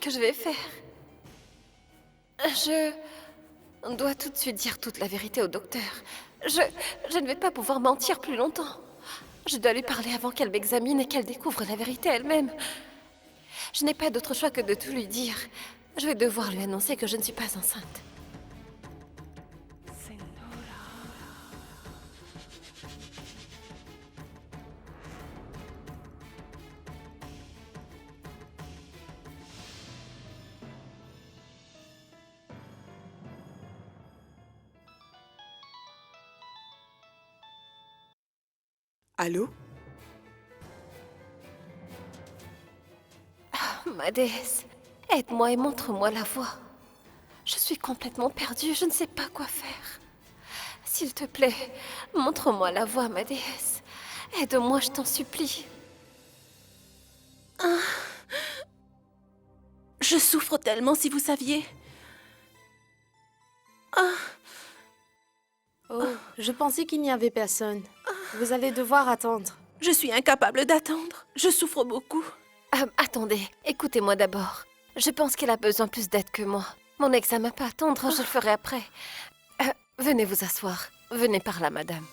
que je vais faire? Je dois tout de suite dire toute la vérité au docteur. Je ne vais pas pouvoir mentir plus longtemps. Je dois lui parler avant qu'elle m'examine et qu'elle découvre la vérité elle-même. Je n'ai pas d'autre choix que de tout lui dire. Je vais devoir lui annoncer que je ne suis pas enceinte. Allô? Ma déesse, aide-moi et montre-moi la voie. Je suis complètement perdue, je ne sais pas quoi faire. S'il te plaît, montre-moi la voie, ma déesse. Aide-moi, je t'en supplie. Je souffre tellement, si vous saviez. Oh, je pensais qu'il n'y avait personne. Vous allez devoir attendre. Je suis incapable d'attendre. Je souffre beaucoup. Attendez, écoutez-moi d'abord. Je pense qu'elle a besoin plus d'aide que moi. Mon examen peut attendre, je le ferai après. Venez vous asseoir. Venez par là, madame.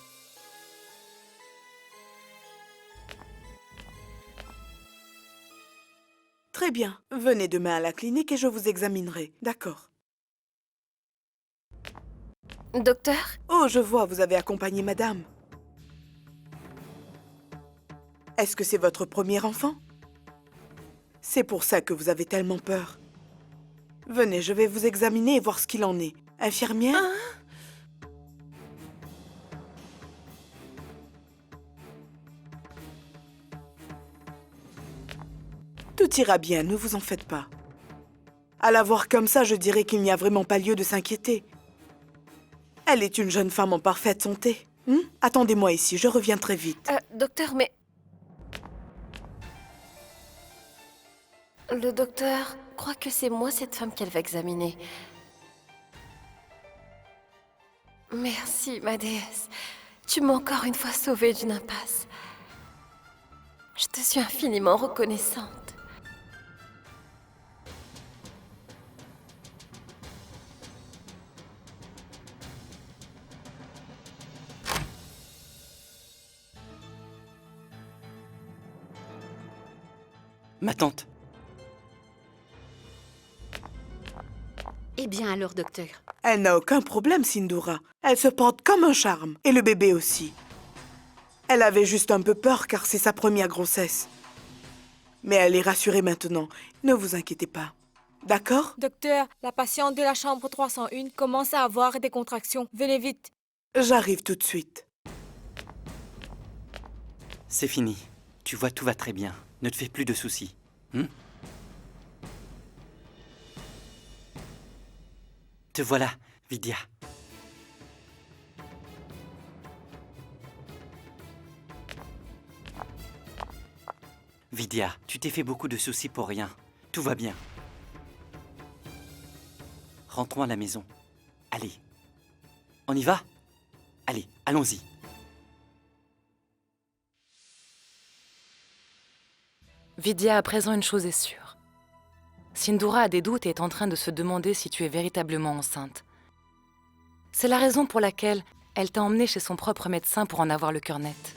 Très bien. Venez demain à la clinique et je vous examinerai. D'accord. Docteur? Oh, je vois, vous avez accompagné madame. Est-ce que c'est votre premier enfant? C'est pour ça que vous avez tellement peur. Venez, je vais vous examiner et voir ce qu'il en est. Infirmière? Tout ira bien, ne vous en faites pas. À la voir comme ça, je dirais qu'il n'y a vraiment pas lieu de s'inquiéter. Elle est une jeune femme en parfaite santé. Attendez-moi ici, je reviens très vite. Docteur, mais... Le docteur croit que c'est moi cette femme qu'elle va examiner. Merci, ma déesse. Tu m'as encore une fois sauvée d'une impasse. Je te suis infiniment reconnaissante. Ma tante. Eh bien alors, docteur. Elle n'a aucun problème, Sindhura. Elle se porte comme un charme. Et le bébé aussi. Elle avait juste un peu peur car c'est sa première grossesse. Mais elle est rassurée maintenant. Ne vous inquiétez pas. D'accord? Docteur, la patiente de la chambre 301 commence à avoir des contractions. Venez vite. J'arrive tout de suite. C'est fini. Tu vois, tout va très bien. Ne te fais plus de soucis. Te voilà, Vidya. Vidya, tu t'es fait beaucoup de soucis pour rien. Tout va bien. Rentrons à la maison. Allez. On y va? Allez, allons-y. Vidya, à présent, une chose est sûre. Sindhura a des doutes et est en train de se demander si tu es véritablement enceinte. C'est la raison pour laquelle elle t'a emmenée chez son propre médecin pour en avoir le cœur net.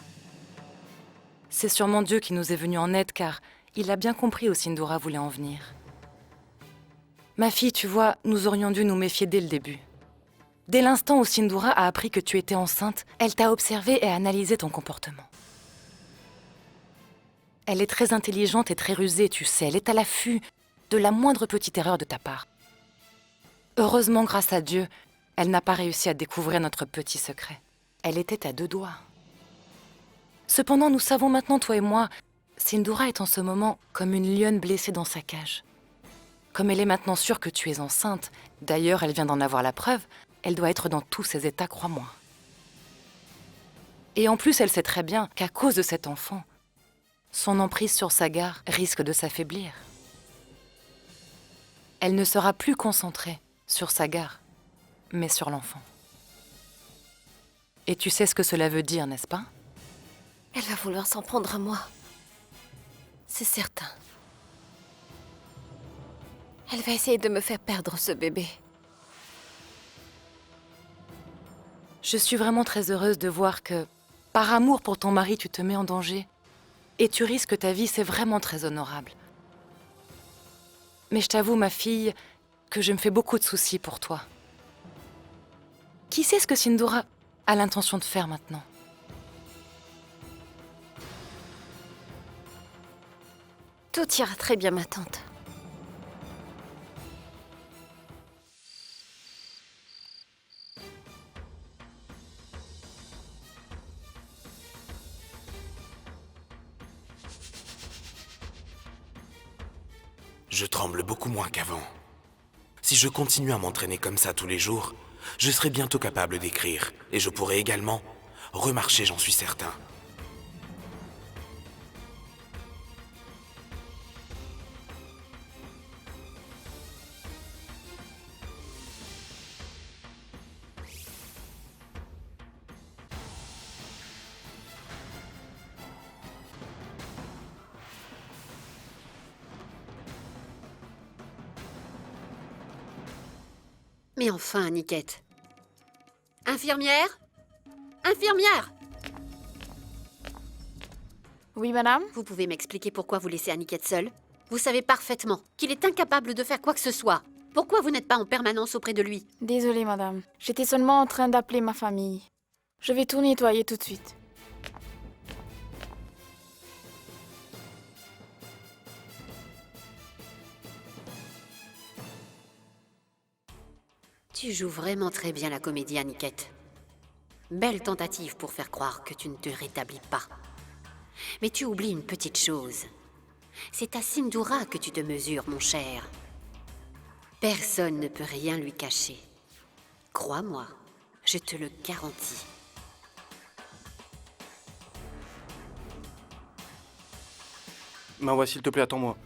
C'est sûrement Dieu qui nous est venu en aide car il a bien compris où Sindhura voulait en venir. Ma fille, tu vois, nous aurions dû nous méfier dès le début. Dès l'instant où Sindhura a appris que tu étais enceinte, elle t'a observé et analysé ton comportement. Elle est très intelligente et très rusée, tu sais. Elle est à l'affût de la moindre petite erreur de ta part. Heureusement, grâce à Dieu, elle n'a pas réussi à découvrir notre petit secret. Elle était à 2 doigts. Cependant, nous savons maintenant, toi et moi, Sindhura est en ce moment comme une lionne blessée dans sa cage. Comme elle est maintenant sûre que tu es enceinte, d'ailleurs, elle vient d'en avoir la preuve, elle doit être dans tous ses états, crois-moi. Et en plus, elle sait très bien qu'à cause de cet enfant, son emprise sur Sagar risque de s'affaiblir. Elle ne sera plus concentrée sur Sagar, mais sur l'enfant. Et tu sais ce que cela veut dire, n'est-ce pas? Elle va vouloir s'en prendre à moi. C'est certain. Elle va essayer de me faire perdre ce bébé. Je suis vraiment très heureuse de voir que, par amour pour ton mari, tu te mets en danger. Et tu risques ta vie, c'est vraiment très honorable. Mais je t'avoue, ma fille, que je me fais beaucoup de soucis pour toi. Qui sait ce que Sindoora a l'intention de faire maintenant? Tout ira très bien, ma tante. Je tremble beaucoup moins qu'avant. Si je continue à m'entraîner comme ça tous les jours, je serai bientôt capable d'écrire, et je pourrai également remarcher, j'en suis certain. Mais enfin, Aniket. Infirmière? Infirmière! Oui, madame? Vous pouvez m'expliquer pourquoi vous laissez Aniket seule? Vous savez parfaitement qu'il est incapable de faire quoi que ce soit. Pourquoi vous n'êtes pas en permanence auprès de lui? Désolée, madame. J'étais seulement en train d'appeler ma famille. Je vais tout nettoyer tout de suite. Tu joues vraiment très bien la comédie, Aniket. Belle tentative pour faire croire que tu ne te rétablis pas. Mais tu oublies une petite chose. C'est à Sindoora que tu te mesures, mon cher. Personne ne peut rien lui cacher. Crois-moi, je te le garantis. Mawa, s'il te plaît, attends-moi.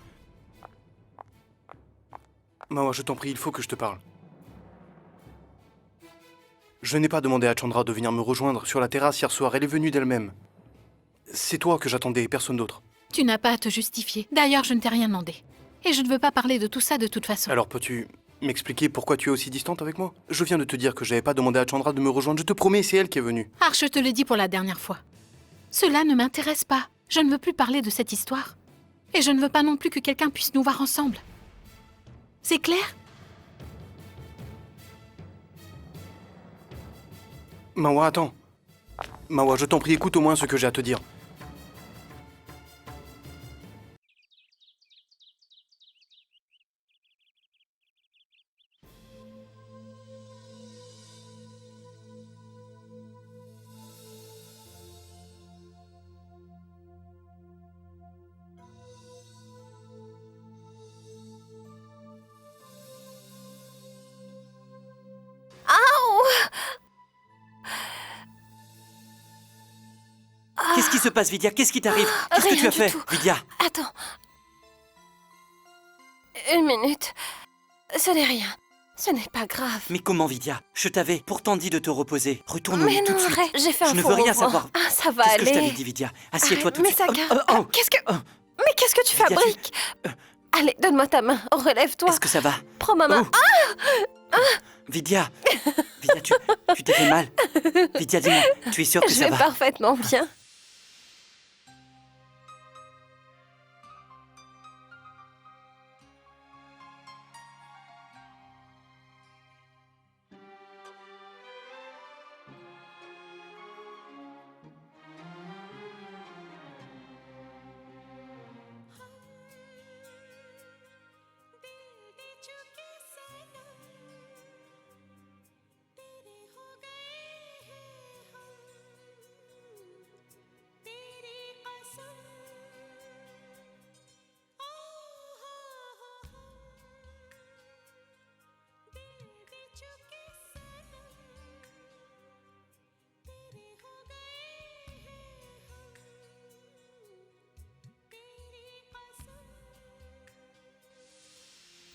Mawa, je t'en prie, il faut que je te parle. Je n'ai pas demandé à Chandra de venir me rejoindre sur la terrasse hier soir, elle est venue d'elle-même. C'est toi que j'attendais, personne d'autre. Tu n'as pas à te justifier. D'ailleurs, je ne t'ai rien demandé. Et je ne veux pas parler de tout ça de toute façon. Alors peux-tu m'expliquer pourquoi tu es aussi distante avec moi? Je viens de te dire que j'avais pas demandé à Chandra de me rejoindre, je te promets, c'est elle qui est venue. Arch, je te l'ai dit pour la dernière fois. Cela ne m'intéresse pas. Je ne veux plus parler de cette histoire. Et je ne veux pas non plus que quelqu'un puisse nous voir ensemble. C'est clair? Mawa, attends. Mawa, je t'en prie, écoute au moins ce que j'ai à te dire. Qu'est-ce qui se passe, Vidya? Qu'est-ce qui t'arrive? Qu'est-ce que tu as fait, Vidya? Attends. Une minute. Ce n'est rien. Ce n'est pas grave. Mais comment, Vidya? Je t'avais pourtant dit de te reposer. Retourne au Mais lit tout non, de suite. arrête. J'ai fait un Je ne faux veux rien mouvement. savoir. Ah, ça va Qu'est-ce aller. que je t'avais dit, Vidya? Assieds-toi tout de Mais suite. Saga, qu'est-ce que... Mais qu'est-ce que tu Vidya, fabriques? Allez, donne-moi ta main. Relève-toi. Est-ce que ça va? Prends ma main. Oh. Vidya, Vidya, tu t'es fait mal? Vidya, dis-moi, tu es sûre que Je ça vais va? parfaitement bien.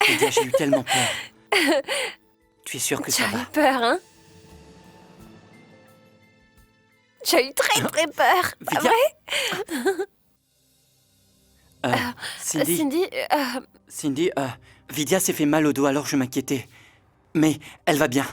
Vidya, j'ai eu tellement peur. Tu es sûre que Tu ça as va? eu peur, hein? Tu as eu très peur. Pas Vidya. vrai? Cindy, Cindy, Cindy, Vidya s'est fait mal au dos, alors je m'inquiétais. Mais elle va bien.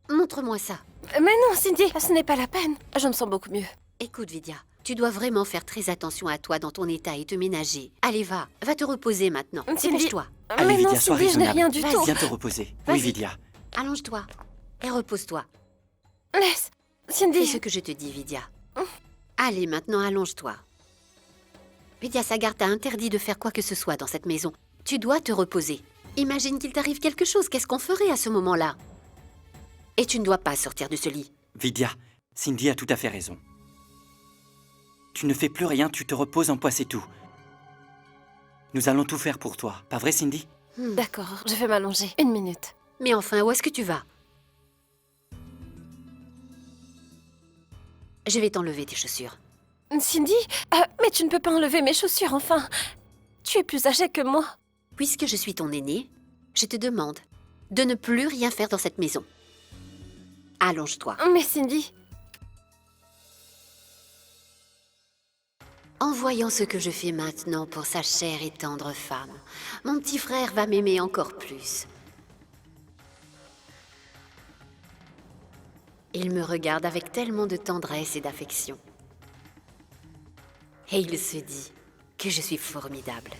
Montre-moi ça. Mais non, Cindy, ce n'est pas la peine. Je me sens beaucoup mieux. Écoute, Vidya, tu dois vraiment faire très attention à toi dans ton état et te ménager. Allez, va te reposer maintenant. Cindy. Dépêche-toi. Allez, Mais non, Vidya, sois Cindy, je n'ai raisonnable. rien du tout. Viens te reposer. Vas-y. Oui, Vidya. Allonge-toi et repose-toi. Laisse. Fais Cindy. ce que je te dis, Vidya. Allez, maintenant, allonge-toi. Vidya Sagar t'a interdit de faire quoi que ce soit dans cette maison. Tu dois te reposer. Imagine qu'il t'arrive quelque chose, qu'est-ce qu'on ferait à ce moment-là? Et tu ne dois pas sortir de ce lit. Vidya, Cindy a tout à fait raison. Tu ne fais plus rien, tu te reposes en poids, c'est tout. Nous allons tout faire pour toi. Pas vrai, Cindy? D'accord, je vais m'allonger. 1 minute. Mais enfin, où est-ce que tu vas? Je vais t'enlever tes chaussures. Cindy, mais tu ne peux pas enlever mes chaussures, enfin. Tu es plus âgée que moi. Puisque je suis ton aîné, je te demande de ne plus rien faire dans cette maison. Allonge-toi. Mais Cindy... En voyant ce que je fais maintenant pour sa chère et tendre femme, mon petit frère va m'aimer encore plus. Il me regarde avec tellement de tendresse et d'affection. Et il se dit que je suis formidable.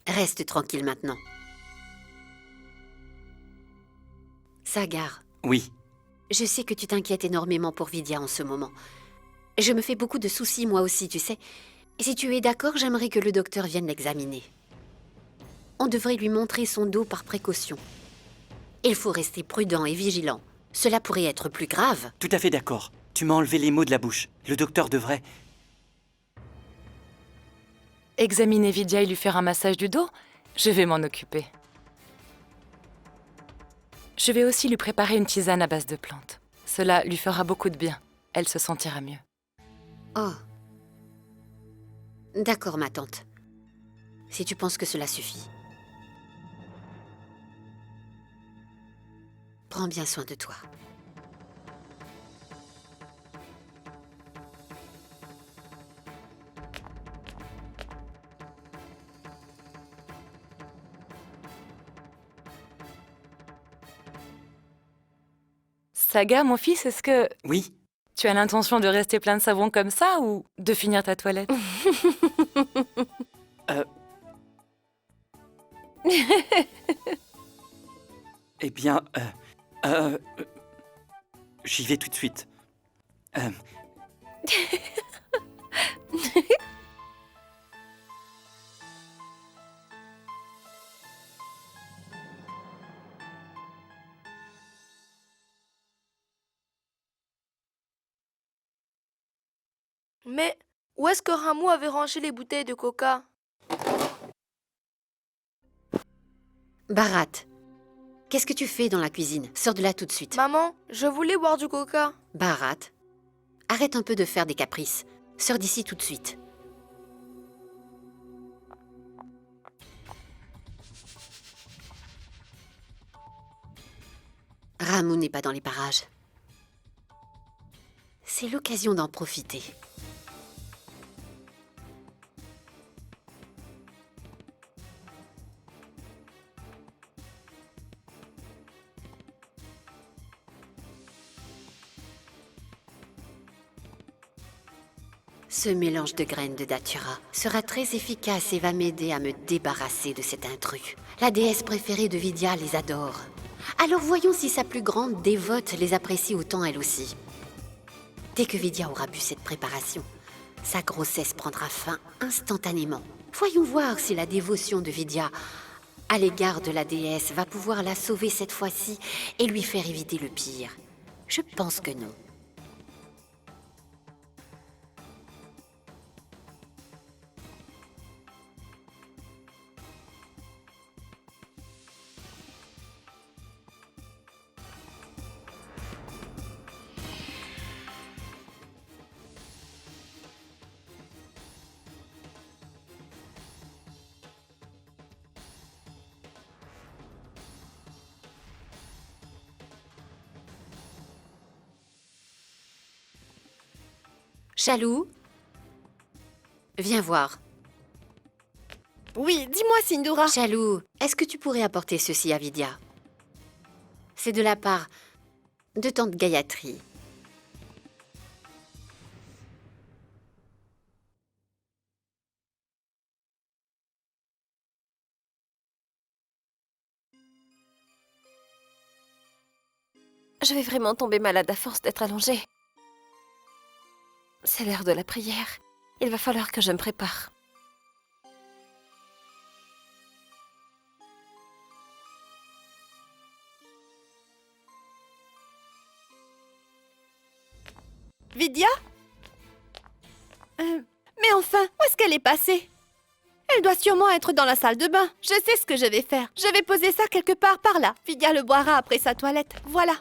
Reste tranquille maintenant. Sagar. Oui. Je sais que tu t'inquiètes énormément pour Vidya en ce moment. Je me fais beaucoup de soucis moi aussi, tu sais. Et si tu es d'accord, j'aimerais que le docteur vienne l'examiner. On devrait lui montrer son dos par précaution. Il faut rester prudent et vigilant. Cela pourrait être plus grave. Tout à fait d'accord. Tu m'as enlevé les mots de la bouche. Le docteur devrait... Examiner Vidya et lui faire un massage du dos? Je vais m'en occuper. Je vais aussi lui préparer une tisane à base de plantes. Cela lui fera beaucoup de bien. Elle se sentira mieux. Oh. D'accord, ma tante. Si tu penses que cela suffit. Prends bien soin de toi. Saga, mon fils, est-ce que... Oui. Tu as l'intention de rester plein de savon comme ça ou de finir ta toilette? Eh bien, j'y vais tout de suite. Mais où est-ce que Rameau avait rangé les bouteilles de coca? Bharat, qu'est-ce que tu fais dans la cuisine? Sors de là tout de suite. Maman, je voulais boire du coca. Bharat, arrête un peu de faire des caprices. Sors d'ici tout de suite. Rameau n'est pas dans les parages. C'est l'occasion d'en profiter. Ce mélange de graines de datura sera très efficace et va m'aider à me débarrasser de cet intrus. La déesse préférée de Vidya les adore. Alors voyons si sa plus grande dévote les apprécie autant elle aussi. Dès que Vidya aura bu cette préparation, sa grossesse prendra fin instantanément. Voyons voir si la dévotion de Vidya à l'égard de la déesse va pouvoir la sauver cette fois-ci et lui faire éviter le pire. Je pense que non. Chalou? Viens voir. Oui, dis-moi, Sindura. Chalou, est-ce que tu pourrais apporter ceci à Vidya? C'est de la part de tante Gayatri. Je vais vraiment tomber malade à force d'être allongée. C'est l'heure de la prière. Il va falloir que je me prépare. Vidya? Mais enfin, où est-ce qu'elle est passée? Elle doit sûrement être dans la salle de bain. Je sais ce que je vais faire. Je vais poser ça quelque part par là. Vidya le boira après sa toilette. Voilà.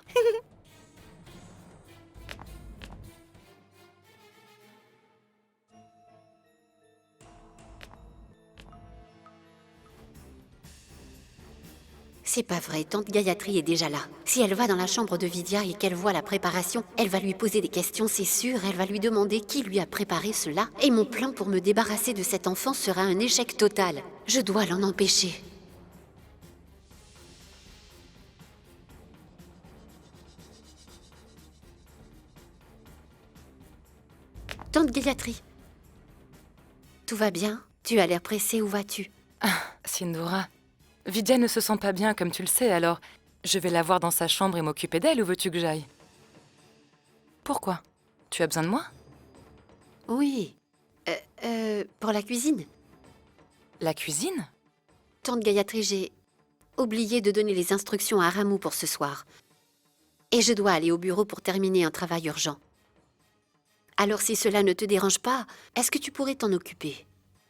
C'est pas vrai, tante Gayatri est déjà là. Si elle va dans la chambre de Vidya et qu'elle voit la préparation, elle va lui poser des questions, c'est sûr. Elle va lui demander qui lui a préparé cela. Et mon plan pour me débarrasser de cet enfant sera un échec total. Je dois l'en empêcher. Tante Gayatri, tout va bien? Tu as l'air pressée, où vas-tu? Sindura, Vidya ne se sent pas bien, comme tu le sais, alors je vais la voir dans sa chambre et m'occuper d'elle, ou veux-tu que j'aille? Pourquoi? Tu as besoin de moi? Oui. Pour la cuisine? La cuisine? Tante Gayatri, j'ai oublié de donner les instructions à Ramu pour ce soir. Et je dois aller au bureau pour terminer un travail urgent. Alors si cela ne te dérange pas, est-ce que tu pourrais t'en occuper?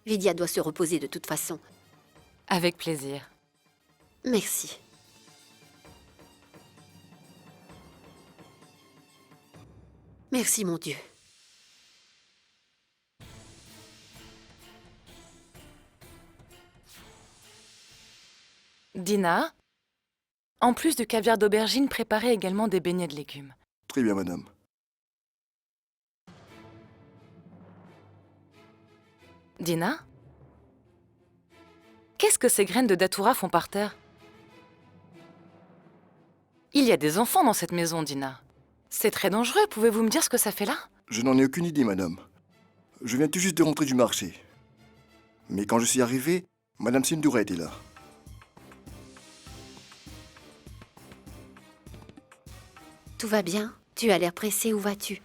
Vidya doit se reposer de toute façon. Avec plaisir. Merci. Merci, mon Dieu. Dina, en plus du caviar d'aubergine, préparez également des beignets de légumes. Très bien, madame. Dina? Qu'est-ce que ces graines de datura font par terre? Il y a des enfants dans cette maison, Dina. C'est très dangereux, pouvez-vous me dire ce que ça fait là? Je n'en ai aucune idée, madame. Je viens tout juste de rentrer du marché. Mais quand je suis arrivé, madame Sindura était là. Tout va bien? Tu as l'air pressée, où vas-tu?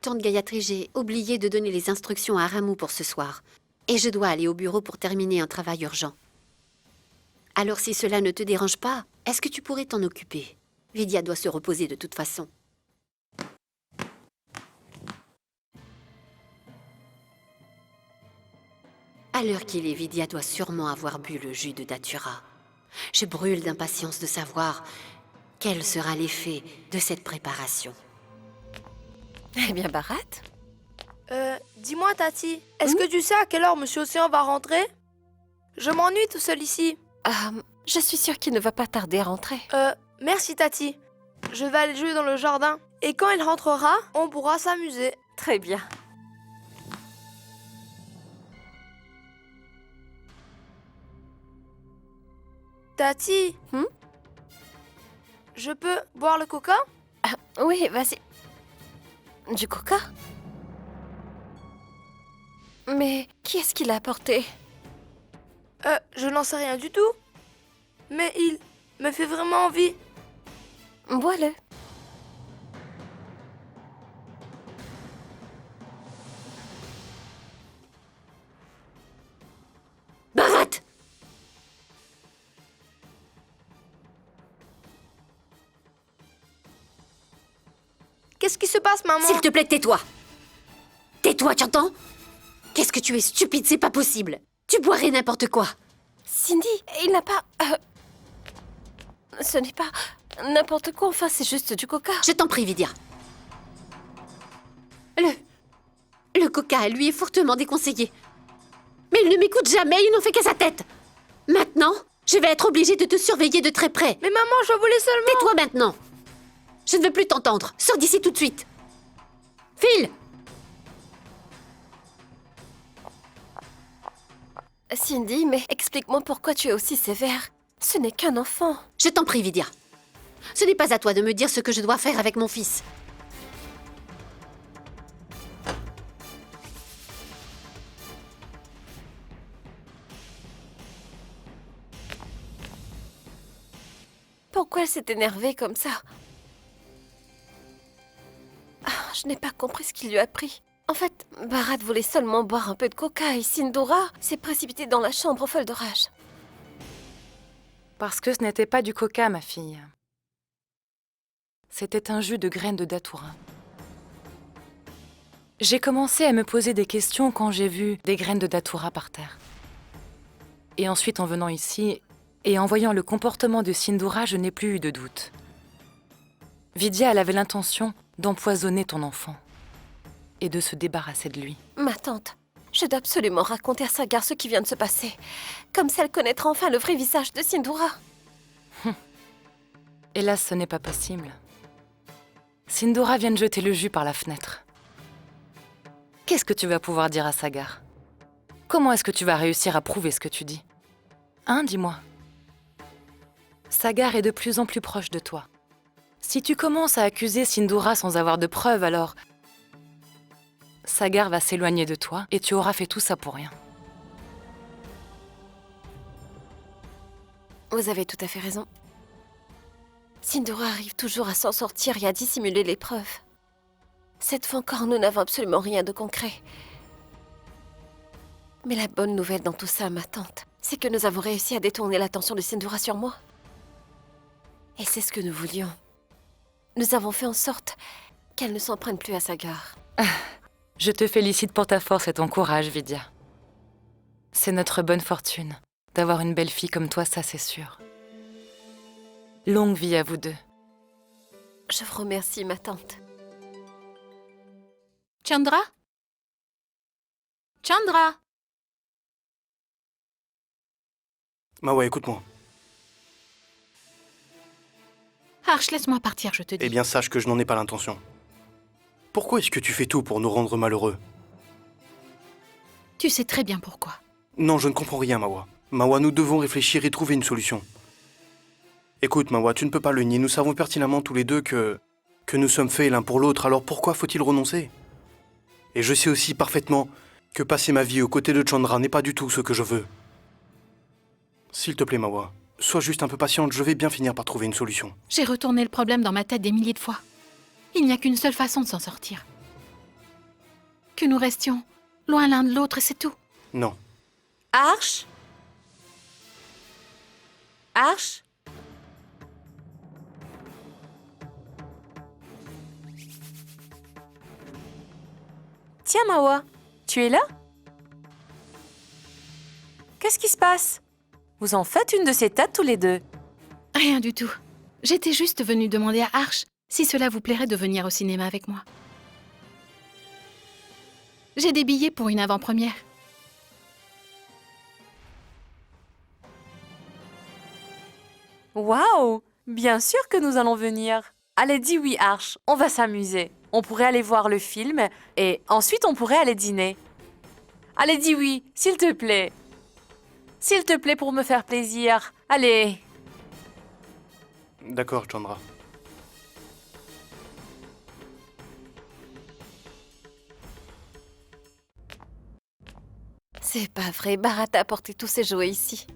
Tante Gayatri, j'ai oublié de donner les instructions à Ramu pour ce soir. Et je dois aller au bureau pour terminer un travail urgent. Alors si cela ne te dérange pas, est-ce que tu pourrais t'en occuper? Vidya doit se reposer de toute façon. À l'heure qu'il est, Vidya doit sûrement avoir bu le jus de datura. Je brûle d'impatience de savoir quel sera l'effet de cette préparation. Eh bien, Bharat? Dis-moi, Tati, est-ce que tu sais à quelle heure Monsieur Océan va rentrer? Je m'ennuie tout seul ici. Je suis sûre qu'il ne va pas tarder à rentrer. Merci, Tati. Je vais aller jouer dans le jardin. Et quand il rentrera, on pourra s'amuser. Très bien. Tati? Je peux boire le coca? Oui, vas-y. Du coca? Mais qui est-ce qui l'a apporté? Je n'en sais rien du tout. Mais il me fait vraiment envie. Bois-le. Bharat! Qu'est-ce qui se passe, maman? S'il te plaît, tais-toi! Tais-toi, tu entends? Qu'est-ce que tu es stupide, c'est pas possible! Tu boirais n'importe quoi! Cindy, il n'a pas... Ce n'est pas n'importe quoi, enfin, c'est juste du coca. Je t'en prie, Vidya. Le coca, lui, est fortement déconseillé. Mais il ne m'écoute jamais, il n'en fait qu'à sa tête. Maintenant, je vais être obligée de te surveiller de très près. Mais maman, je voulais seulement... Tais-toi maintenant! Je ne veux plus t'entendre. Sors d'ici tout de suite. Phil! Cindy, mais explique-moi pourquoi tu es aussi sévère. Ce n'est qu'un enfant. Je t'en prie, Vidya. Ce n'est pas à toi de me dire ce que je dois faire avec mon fils. Pourquoi elle s'est énervée comme ça? Je n'ai pas compris ce qu'il lui a pris. En fait, Bharat voulait seulement boire un peu de coca et Sindhura s'est précipitée dans la chambre folle de rage. Parce que ce n'était pas du coca, ma fille. C'était un jus de graines de datura. J'ai commencé à me poser des questions quand j'ai vu des graines de datura par terre. Et ensuite, en venant ici, et en voyant le comportement de Sindhura, je n'ai plus eu de doute. Vidya, elle avait l'intention d'empoisonner ton enfant et de se débarrasser de lui. Ma tante, je dois absolument raconter à Sagar ce qui vient de se passer. Comme ça, elle connaîtra enfin le vrai visage de Sindhura. Hélas, ce n'est pas possible. Sindhura vient de jeter le jus par la fenêtre. Qu'est-ce que tu vas pouvoir dire à Sagar? Comment est-ce que tu vas réussir à prouver ce que tu dis? Hein, dis-moi. Sagar est de plus en plus proche de toi. Si tu commences à accuser Sindhura sans avoir de preuves, alors Sagar va s'éloigner de toi et tu auras fait tout ça pour rien. Vous avez tout à fait raison. Sindhura arrive toujours à s'en sortir et à dissimuler les preuves. Cette fois encore, nous n'avons absolument rien de concret. Mais la bonne nouvelle dans tout ça, ma tante, c'est que nous avons réussi à détourner l'attention de Sindhura sur moi. Et c'est ce que nous voulions. Nous avons fait en sorte qu'elle ne s'en prenne plus à Sagar. Je te félicite pour ta force et ton courage, Vidya. C'est notre bonne fortune. D'avoir une belle fille comme toi, ça c'est sûr. Longue vie à vous deux. Je vous remercie, ma tante. Chandra? Chandra? Mawa, écoute-moi. Arch, laisse-moi partir, je te dis. Eh bien, sache que je n'en ai pas l'intention. Pourquoi est-ce que tu fais tout pour nous rendre malheureux? Tu sais très bien pourquoi. Non, je ne comprends rien, Mawa. Mawa, nous devons réfléchir et trouver une solution. Écoute, Mawa, tu ne peux pas le nier. Nous savons pertinemment tous les deux que nous sommes faits l'un pour l'autre, alors pourquoi faut-il renoncer? Et je sais aussi parfaitement que passer ma vie aux côtés de Chandra n'est pas du tout ce que je veux. S'il te plaît, Mawa, sois juste un peu patiente, je vais bien finir par trouver une solution. J'ai retourné le problème dans ma tête des milliers de fois. Il n'y a qu'une seule façon de s'en sortir. Que nous restions loin l'un de l'autre et c'est tout. Non. Arch? Arch? Tiens, Mawa, tu es là? Qu'est-ce qui se passe? Vous en faites une de ces têtes tous les deux? Rien du tout. J'étais juste venue demander à Arch si cela vous plairait de venir au cinéma avec moi. J'ai des billets pour une avant-première. Waouh! Bien sûr que nous allons venir. Allez, dis oui, Arch, on va s'amuser. On pourrait aller voir le film et ensuite on pourrait aller dîner. Allez, dis oui, s'il te plaît. S'il te plaît, pour me faire plaisir. Allez. D'accord, Chandra. C'est pas vrai, Bharat a apporté tous ses jouets ici.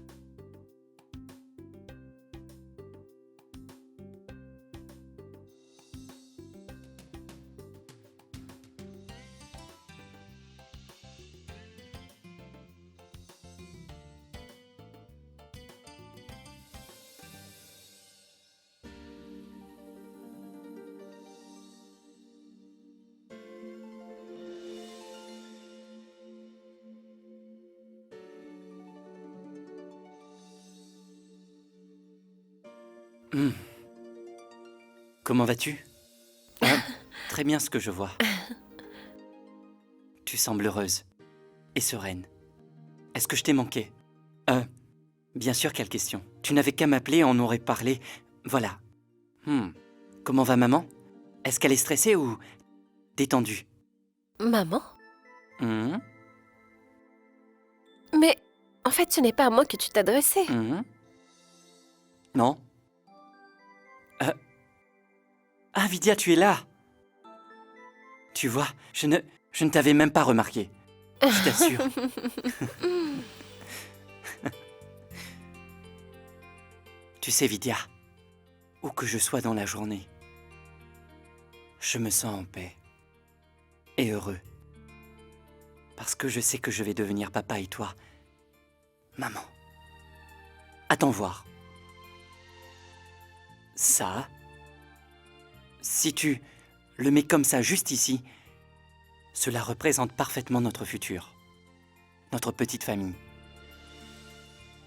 Comment vas-tu? Très bien ce que je vois. Tu sembles heureuse et sereine. Est-ce que je t'ai manqué? Bien sûr, quelle question. Tu n'avais qu'à m'appeler, on aurait parlé. Voilà. Comment va maman? Est-ce qu'elle est stressée ou détendue? Maman? Hmm. Mais En fait, ce n'est pas à moi que tu t'adressais. Non. Ah, Vidya, tu es là. Tu vois, je ne t'avais même pas remarqué. Je t'assure. Tu sais, Vidya, où que je sois dans la journée, je me sens en paix et heureux. Parce que je sais que je vais devenir papa et toi, maman. Attends voir. Ça, si tu le mets comme ça juste ici, cela représente parfaitement notre futur, notre petite famille.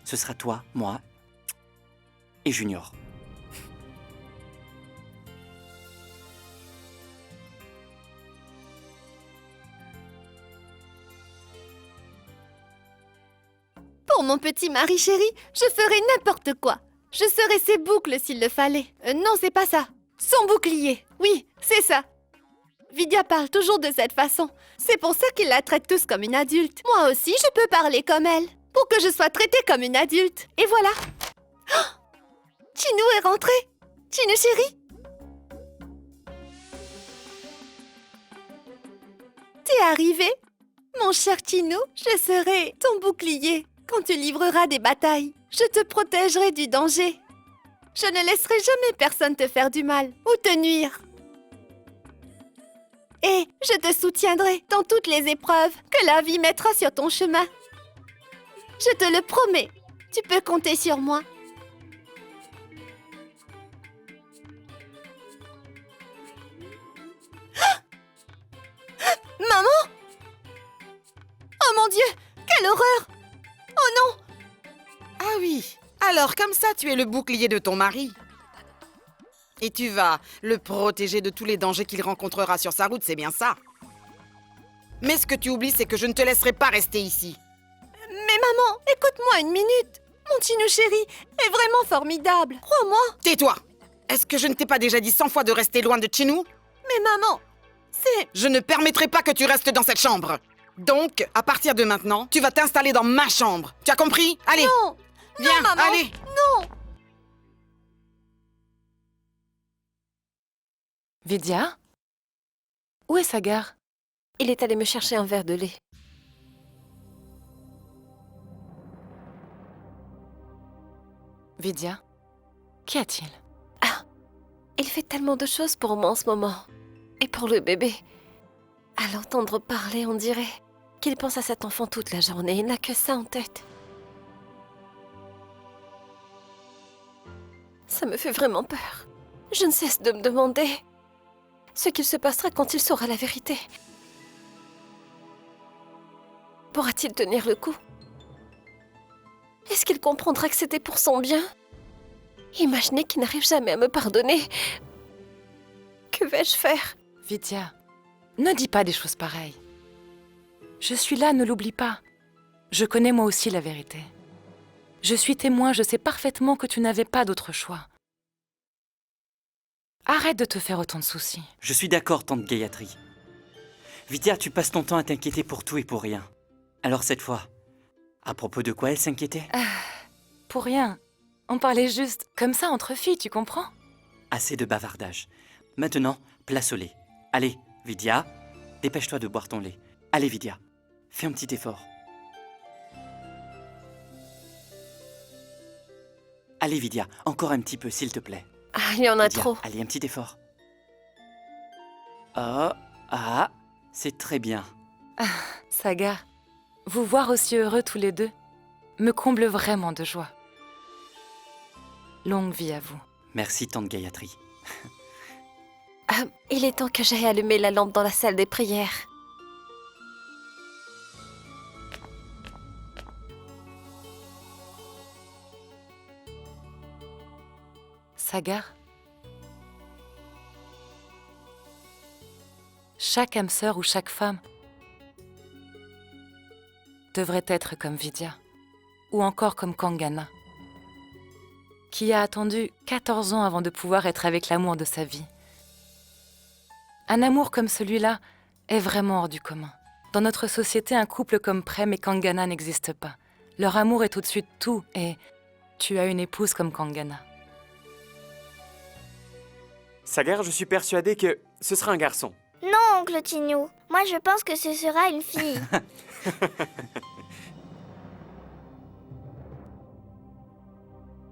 Ce sera toi, moi et Junior. Pour mon petit mari chéri, je ferai n'importe quoi. Je serai ses boucles s'il le fallait. Non, c'est pas ça. Son bouclier. Oui, c'est ça. Vidya parle toujours de cette façon. C'est pour ça qu'ils la traitent tous comme une adulte. Moi aussi, je peux parler comme elle. Pour que je sois traitée comme une adulte. Et voilà. Oh, Chinou est rentré. Chinou chéri. T'es arrivé. Mon cher Chinou, je serai ton bouclier quand tu livreras des batailles. Je te protégerai du danger. Je ne laisserai jamais personne te faire du mal ou te nuire. Et je te soutiendrai dans toutes les épreuves que la vie mettra sur ton chemin. Je te le promets, tu peux compter sur moi. Ah! Maman! Oh mon Dieu, quelle horreur! Oh non! Ah oui, alors comme ça tu es le bouclier de ton mari. Et tu vas le protéger de tous les dangers qu'il rencontrera sur sa route, c'est bien ça. Mais ce que tu oublies, c'est que je ne te laisserai pas rester ici. Mais maman, écoute-moi une minute. Mon Chinou chéri est vraiment formidable, crois-moi. Tais-toi! Est-ce que je ne t'ai pas déjà dit 100 fois de rester loin de Chinou? Mais maman, c'est... Je ne permettrai pas que tu restes dans cette chambre. Donc, à partir de maintenant, tu vas t'installer dans ma chambre. Tu as compris? Allez! Non! Viens, non, maman! allez! Non! Vidya? Où est Sagar? Il est allé me chercher un verre de lait. Vidya? Qu'y a-t-il? Ah! Il fait tellement de choses pour moi en ce moment. Et pour le bébé. À l'entendre parler, on dirait qu'il pense à cet enfant toute la journée. Il n'a que ça en tête. Ça me fait vraiment peur. Je ne cesse de me demander ce qu'il se passera quand il saura la vérité. Pourra-t-il tenir le coup? Est-ce qu'il comprendra que c'était pour son bien? Imaginez qu'il n'arrive jamais à me pardonner. Que vais-je faire? Vidya, ne dis pas des choses pareilles. Je suis là, ne l'oublie pas. Je connais moi aussi la vérité. Je suis témoin, je sais parfaitement que tu n'avais pas d'autre choix. Arrête de te faire autant de soucis. Je suis d'accord, tante Gayatri. Vidya, tu passes ton temps à t'inquiéter pour tout et pour rien. Alors cette fois, à propos de quoi elle s'inquiétait? Pour rien. On parlait juste comme ça entre filles, tu comprends? Assez de bavardage. Maintenant, place au lait. Allez, Vidya, dépêche-toi de boire ton lait. Allez, Vidya, fais un petit effort. Allez, Vidya, encore un petit peu, s'il te plaît. Ah, il y en a Vidya, trop. Allez, un petit effort. Oh, ah, c'est très bien. Ah, Sagar, vous voir aussi heureux tous les deux me comble vraiment de joie. Longue vie à vous. Merci, tante Gayatri. Ah, il est temps que j'aille allumer la lampe dans la salle des prières. Sagar, chaque âme sœur ou chaque femme devrait être comme Vidya, ou encore comme Kangana, qui a attendu 14 ans avant de pouvoir être avec l'amour de sa vie. Un amour comme celui-là est vraiment hors du commun. Dans notre société, un couple comme Prem et Kangana n'existe pas. Leur amour est au-dessus de tout et tu as une épouse comme Kangana. Sagar, je suis persuadé que ce sera un garçon. Non, oncle Tignou. Moi, je pense que ce sera une fille.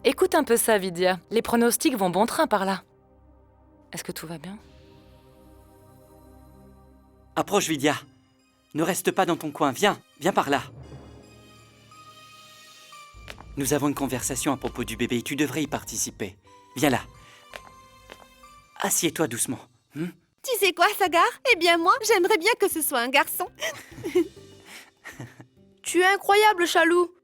Écoute un peu ça, Vidya. Les pronostics vont bon train par là. Est-ce que tout va bien? Approche, Vidya. Ne reste pas dans ton coin. Viens par là. Nous avons une conversation à propos du bébé et tu devrais y participer. Viens là. Assieds-toi doucement. Tu sais quoi, Sagar? Eh bien moi, j'aimerais bien que ce soit un garçon. Tu es incroyable, Chalou.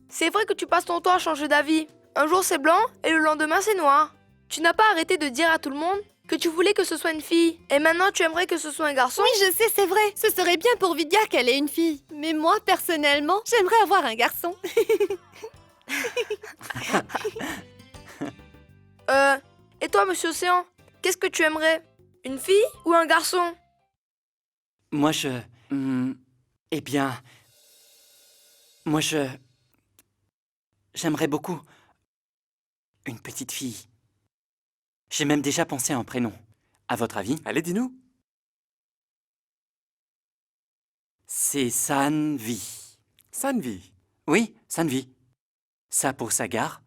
C'est vrai que tu passes ton temps à changer d'avis. Un jour c'est blanc et le lendemain c'est noir. Tu n'as pas arrêté de dire à tout le monde que tu voulais que ce soit une fille. Et maintenant tu aimerais que ce soit un garçon? Oui, je sais, c'est vrai. Ce serait bien pour Vidya qu'elle ait une fille. Mais moi, personnellement, j'aimerais avoir un garçon. Et toi, Monsieur Océan, qu'est-ce que tu aimerais? Une fille ou un garçon? Moi, eh bien... Moi, j'aimerais beaucoup une petite fille. J'ai même déjà pensé à un prénom. À votre avis? Allez, dis-nous. C'est Sanvi. Sanvi? Oui, Sanvi. Sa pour Sagar.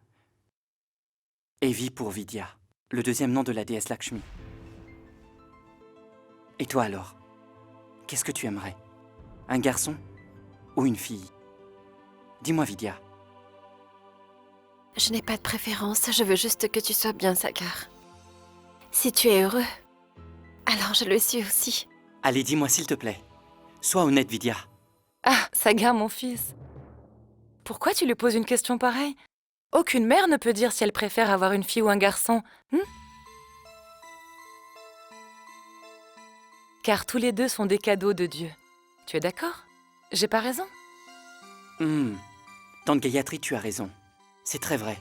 Et Vi pour Vidya, le deuxième nom de la déesse Lakshmi. Et toi alors? Qu'est-ce que tu aimerais? Un garçon ou une fille? Dis-moi, Vidya. Je n'ai pas de préférence, je veux juste que tu sois bien, Sagar. Si tu es heureux, alors je le suis aussi. Allez, dis-moi s'il te plaît. Sois honnête, Vidya. Ah, Sagar, mon fils. Pourquoi tu lui poses une question pareille? Aucune mère ne peut dire si elle préfère avoir une fille ou un garçon. Car tous les deux sont des cadeaux de Dieu. Tu es d'accord? J'ai pas raison? Tante Gayatri, tu as raison. C'est très vrai.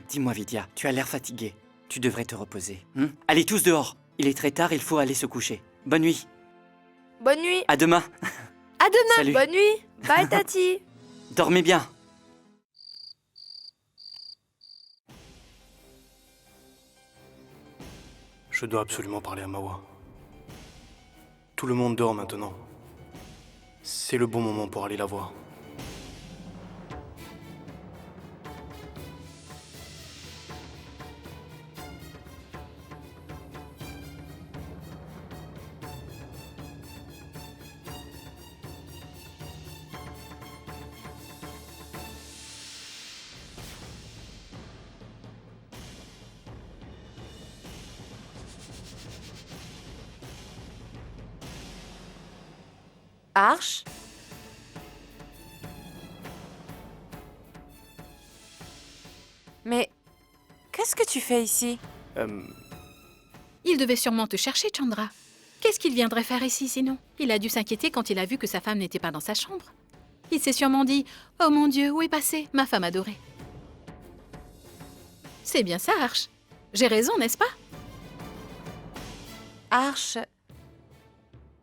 Dis-moi, Vidya, tu as l'air fatiguée. Tu devrais te reposer. Allez tous dehors. Il est très tard, il faut aller se coucher. Bonne nuit. Bonne nuit. À demain. À demain. Salut. Bonne nuit. Bye, Tati. Dormez bien. Je dois absolument parler à Mawa. Tout le monde dort maintenant. C'est le bon moment pour aller la voir. Arche? Mais qu'est-ce que tu fais ici? Il devait sûrement te chercher, Chandra. Qu'est-ce qu'il viendrait faire ici, sinon? Il a dû s'inquiéter quand il a vu que sa femme n'était pas dans sa chambre. Il s'est sûrement dit « Oh mon Dieu, où est passée ma femme adorée ?» C'est bien ça, Arche. J'ai raison, n'est-ce pas? Arche,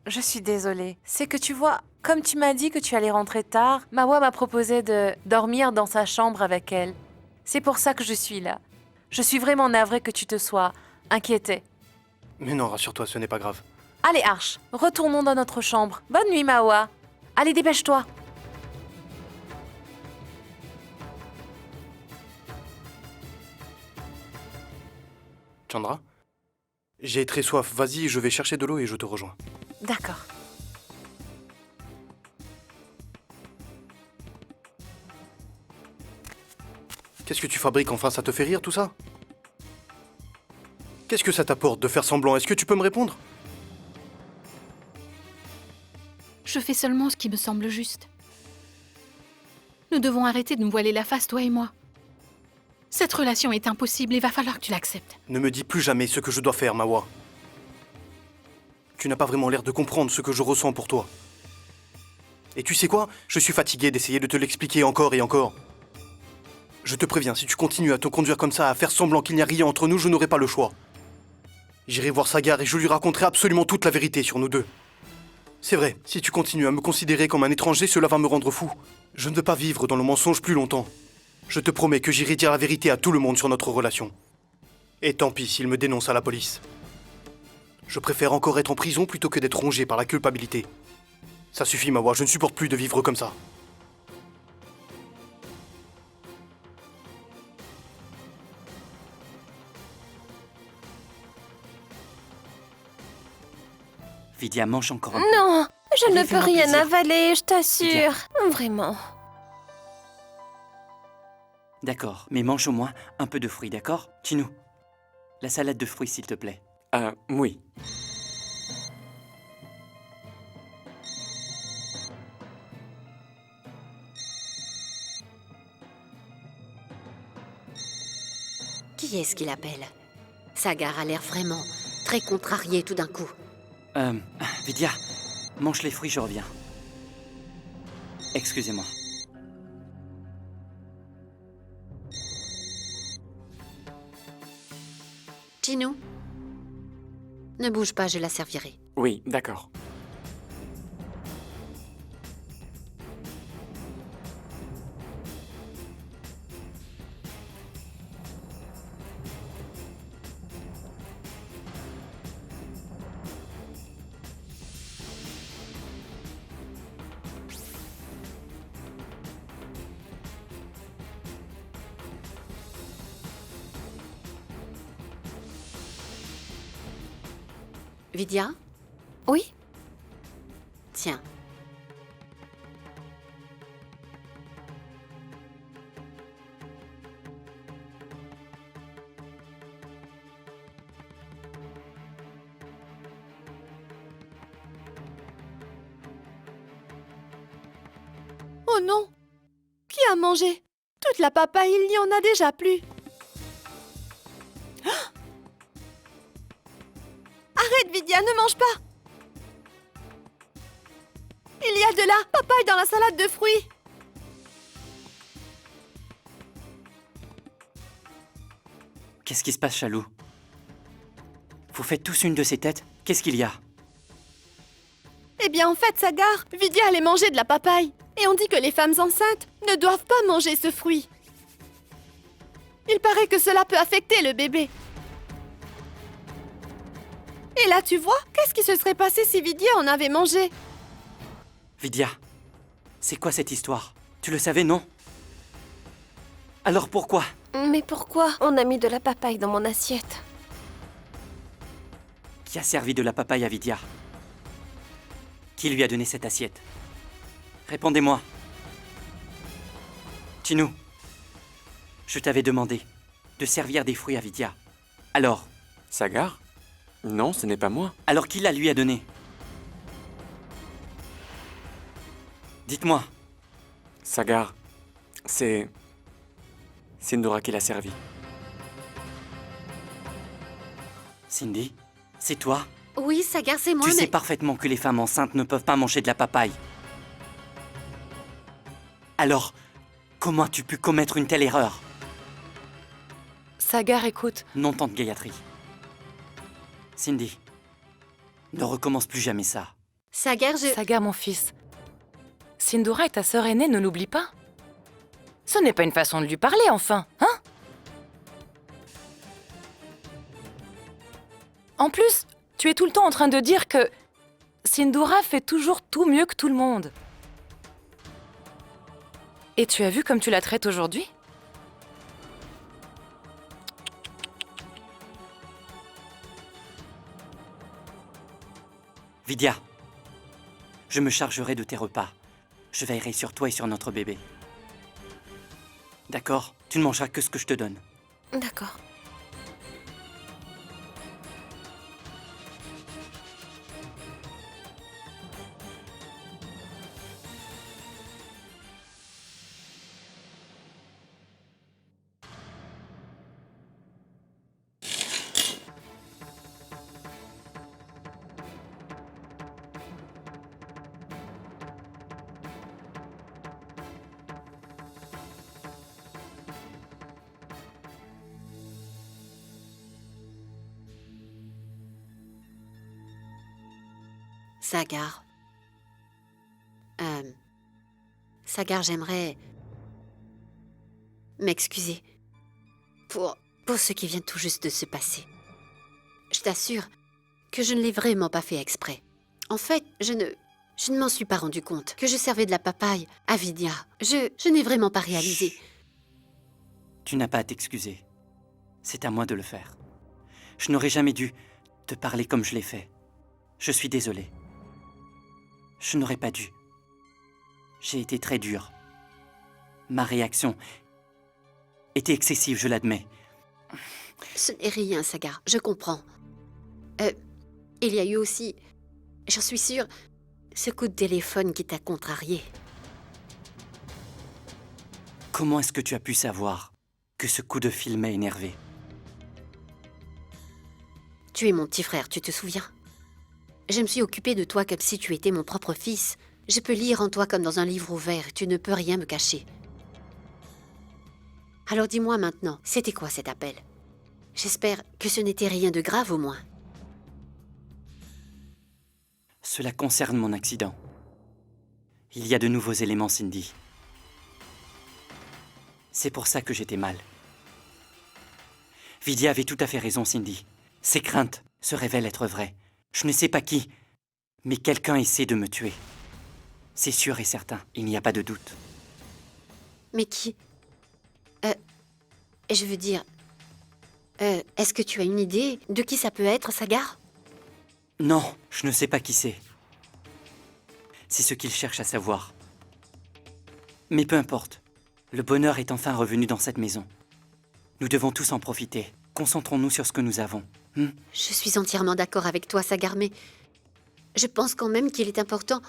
je suis désolée. C'est que tu vois, comme tu m'as dit que tu allais rentrer tard, Mawa m'a proposé de dormir dans sa chambre avec elle. C'est pour ça que je suis là. Je suis vraiment navrée que tu te sois inquiétée. Mais non, rassure-toi, ce n'est pas grave. Allez, Arche, retournons dans notre chambre. Bonne nuit, Mawa. Allez, dépêche-toi. Chandra? J'ai très soif. Vas-y, je vais chercher de l'eau et je te rejoins. D'accord. Qu'est-ce que tu fabriques enfin? Ça te fait rire tout ça? Qu'est-ce que ça t'apporte de faire semblant? Est-ce que tu peux me répondre? Je fais seulement ce qui me semble juste. Nous devons arrêter de nous voiler la face, toi et moi. Cette relation est impossible, il va falloir que tu l'acceptes. Ne me dis plus jamais ce que je dois faire, Mawa. Tu n'as pas vraiment l'air de comprendre ce que je ressens pour toi. Et tu sais quoi? Je suis fatigué d'essayer de te l'expliquer encore et encore. Je te préviens, si tu continues à te conduire comme ça, à faire semblant qu'il n'y a rien entre nous, je n'aurai pas le choix. J'irai voir Sagar et je lui raconterai absolument toute la vérité sur nous deux. C'est vrai, si tu continues à me considérer comme un étranger, cela va me rendre fou. Je ne veux pas vivre dans le mensonge plus longtemps. Je te promets que j'irai dire la vérité à tout le monde sur notre relation. Et tant pis s'ils me dénoncent à la police. Je préfère encore être en prison plutôt que d'être rongé par la culpabilité. Ça suffit, Mawa, je ne supporte plus de vivre comme ça. Vidya, mange encore un peu. Non, je Allez, ne peux fais-moi rien plaisir. avaler, je t'assure. Vidya. Vraiment. D'accord, mais mange au moins un peu de fruits, d'accord? Chinu, la salade de fruits, s'il te plaît. Oui. Qui est-ce qui l'appelle? Sagar a l'air vraiment très contrarié tout d'un coup. Vidya, mange les fruits, je reviens. Excusez-moi. Chinu, ne bouge pas, je la servirai. Oui, d'accord. Vidya? Oui? Tiens. Oh non! Qui a mangé? Toute la papaye, il n'y en a déjà plus. Ah! Arrête, Vidya, ne mange pas! Il y a de la papaye dans la salade de fruits. Qu'est-ce qui se passe, Chalou? Vous faites tous une de ces têtes? Qu'est-ce qu'il y a? Eh bien, en fait, Sagar, Vidya allait manger de la papaye. Et on dit que les femmes enceintes ne doivent pas manger ce fruit. Il paraît que cela peut affecter le bébé. Et là, tu vois, qu'est-ce qui se serait passé si Vidya en avait mangé? Vidya, c'est quoi cette histoire? Tu le savais, non? Alors pourquoi? Mais pourquoi on a mis de la papaye dans mon assiette? Qui a servi de la papaye à Vidya? Qui lui a donné cette assiette? Répondez-moi. Chinu, je t'avais demandé de servir des fruits à Vidya. Alors? Sagar? Non, ce n'est pas moi. Alors qui la lui a donné? Dites-moi. Sagar, c'est Sindora qui l'a servi. Cindy, c'est toi? Oui, Sagar, c'est moi, Tu mais... sais parfaitement que les femmes enceintes ne peuvent pas manger de la papaye. Alors, comment as-tu pu commettre une telle erreur? Sagar, écoute. Non, tante Gayatri. Cindy, ne recommence plus jamais ça. Sagar, Sagar, mon fils. Sindora est ta sœur aînée, ne l'oublie pas. Ce n'est pas une façon de lui parler, enfin, hein? En plus, tu es tout le temps en train de dire que Sindora fait toujours tout mieux que tout le monde. Et tu as vu comme tu la traites aujourd'hui? Vidya, je me chargerai de tes repas. Je veillerai sur toi et sur notre bébé. D'accord? Tu ne mangeras que ce que je te donne. D'accord. Sagar, Sagar, j'aimerais m'excuser pour ce qui vient tout juste de se passer. Je t'assure que je ne l'ai vraiment pas fait exprès. En fait, je ne m'en suis pas rendu compte que je servais de la papaye à Vidya. Je n'ai vraiment pas réalisé. Tu n'as pas à t'excuser. C'est à moi de le faire. Je n'aurais jamais dû te parler comme je l'ai fait. Je suis désolé. Je n'aurais pas dû. J'ai été très dur. Ma réaction était excessive, je l'admets. Ce n'est rien, Sagar, je comprends. Il y a eu aussi, j'en suis sûre, ce coup de téléphone qui t'a contrarié. Comment est-ce que tu as pu savoir que ce coup de fil m'a énervé? Tu es mon petit frère, tu te souviens? Je me suis occupée de toi comme si tu étais mon propre fils. Je peux lire en toi comme dans un livre ouvert, tu ne peux rien me cacher. Alors dis-moi maintenant, c'était quoi cet appel? J'espère que ce n'était rien de grave au moins. Cela concerne mon accident. Il y a de nouveaux éléments, Cindy. C'est pour ça que j'étais mal. Vidya avait tout à fait raison, Cindy. Ses craintes se révèlent être vraies. Je ne sais pas qui, mais quelqu'un essaie de me tuer. C'est sûr et certain, il n'y a pas de doute. Mais qui? Je veux dire... est-ce que tu as une idée de qui ça peut être, Sagar? Non, je ne sais pas qui c'est. C'est ce qu'il cherche à savoir. Mais peu importe. Le bonheur est enfin revenu dans cette maison. Nous devons tous en profiter. Concentrons-nous sur ce que nous avons. Je suis entièrement d'accord avec toi, Sagar, mais je pense quand même qu'il est important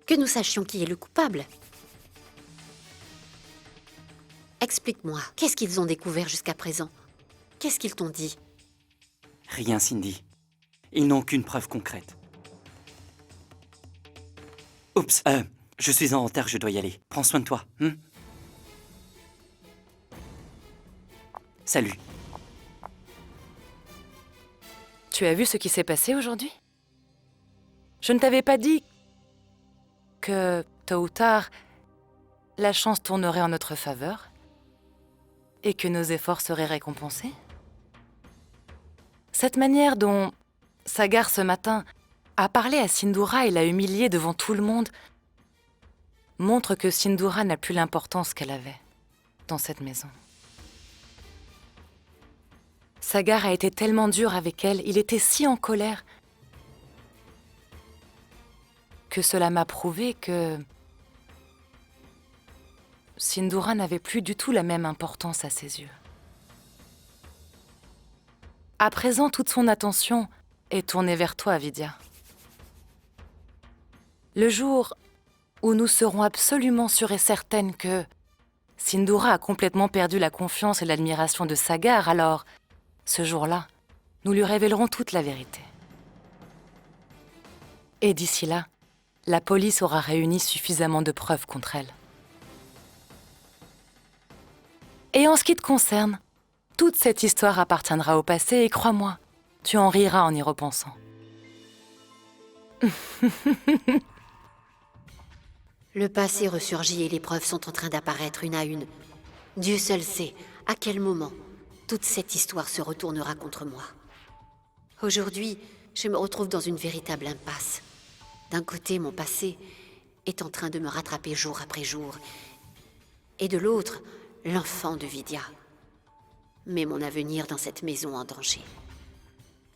que nous sachions qui est le coupable. Explique-moi, qu'est-ce qu'ils ont découvert jusqu'à présent? Qu'est-ce qu'ils t'ont dit? Rien, Cindy. Ils n'ont aucune preuve concrète. Oups, je suis en retard, je dois y aller. Prends soin de toi. Salut. Tu as vu ce qui s'est passé aujourd'hui? Je ne t'avais pas dit que, tôt ou tard, la chance tournerait en notre faveur et que nos efforts seraient récompensés? Cette manière dont Sagar, ce matin, a parlé à Sindhura et l'a humiliée devant tout le monde montre que Sindhura n'a plus l'importance qu'elle avait dans cette maison. Sagar a été tellement dur avec elle, il était si en colère que cela m'a prouvé que Sindhura n'avait plus du tout la même importance à ses yeux. À présent, toute son attention est tournée vers toi, Vidya. Le jour où nous serons absolument sûres et certaines que Sindhura a complètement perdu la confiance et l'admiration de Sagar, alors, ce jour-là, nous lui révélerons toute la vérité. Et d'ici là, la police aura réuni suffisamment de preuves contre elle. Et en ce qui te concerne, toute cette histoire appartiendra au passé et crois-moi, tu en riras en y repensant. Le passé ressurgit et les preuves sont en train d'apparaître une à une. Dieu seul sait à quel moment toute cette histoire se retournera contre moi. Aujourd'hui, je me retrouve dans une véritable impasse. D'un côté, mon passé est en train de me rattraper jour après jour. Et de l'autre, l'enfant de Vidya. Mais mon avenir dans cette maison en danger.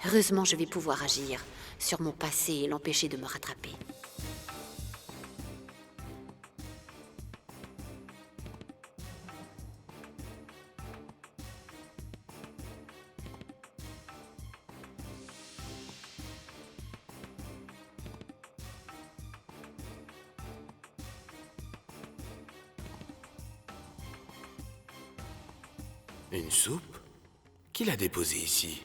Heureusement, je vais pouvoir agir sur mon passé et l'empêcher de me rattraper. Une soupe? Qui l'a déposée ici?